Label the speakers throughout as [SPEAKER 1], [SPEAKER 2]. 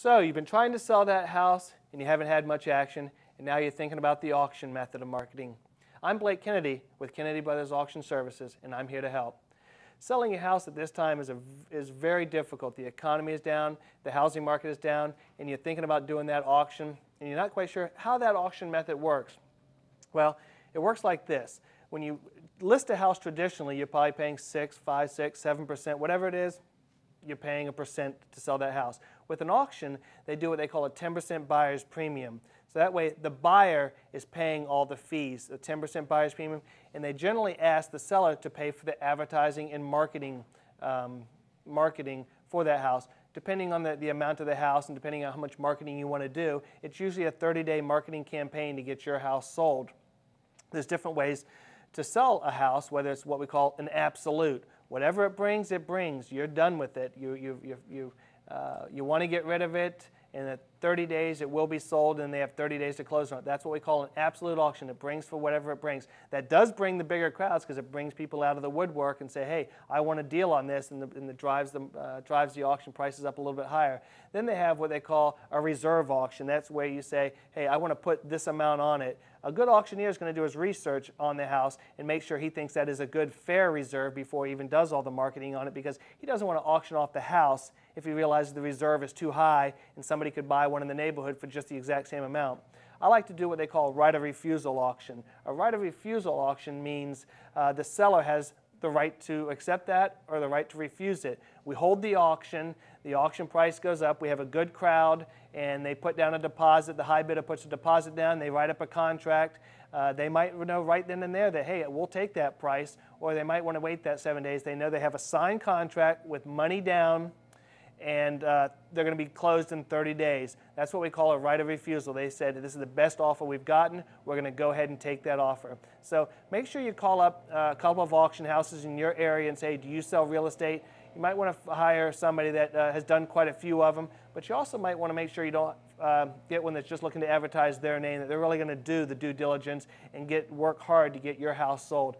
[SPEAKER 1] So you've been trying to sell that house and you haven't had much action, and now you're thinking about the auction method of marketing. I'm Blake Kennedy with Kennedy Brothers Auction Services, and I'm here to help. Selling a house at this time is very difficult. The economy is down, the housing market is down, and you're thinking about doing that auction, and you're not quite sure how that auction method works. Well, it works like this. When you list a house traditionally, you're probably paying 6, 5, 6, 7%, whatever it is, you're paying a percent to sell that house. With an auction, they do what they call a 10% buyer's premium. So that way, the buyer is paying all the fees, the 10% buyer's premium, and they generally ask the seller to pay for the advertising and marketing for that house. Depending on the amount of the house and depending on how much marketing you want to do, it's usually a 30-day marketing campaign to get your house sold. There's different ways to sell a house, whether it's what we call an absolute. Whatever it brings, it brings. You're done with it. You want to get rid of it. In 30 days, it will be sold, and they have 30 days to close on it. That's what we call an absolute auction. It brings for whatever it brings. That does bring the bigger crowds because it brings people out of the woodwork and say, hey, I want a deal on this, and it drives the auction prices up a little bit higher. Then they have what they call a reserve auction. That's where you say, hey, I want to put this amount on it. A good auctioneer is going to do his research on the house and make sure he thinks that is a good, fair reserve before he even does all the marketing on it, because he doesn't want to auction off the house if he realizes the reserve is too high and somebody could buy one in the neighborhood for just the exact same amount. I like to do what they call a right of refusal auction. A right of refusal auction means the seller has the right to accept that or the right to refuse it. We hold the auction price goes up, we have a good crowd, and they put down a deposit. The high bidder puts a deposit down, they write up a contract. They might know right then and there that, hey, we'll take that price, or they might want to wait that 7 days. They know they have a signed contract with money down, and they're going to be closed in 30 days. That's what we call a right of refusal. They said, this is the best offer we've gotten. We're going to go ahead and take that offer. So make sure you call up a couple of auction houses in your area and say, do you sell real estate? You might want to hire somebody that has done quite a few of them, but you also might want to make sure you don't get one that's just looking to advertise their name, that they're really going to do the due diligence and work hard to get your house sold.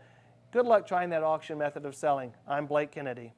[SPEAKER 1] Good luck trying that auction method of selling. I'm Blake Kennedy.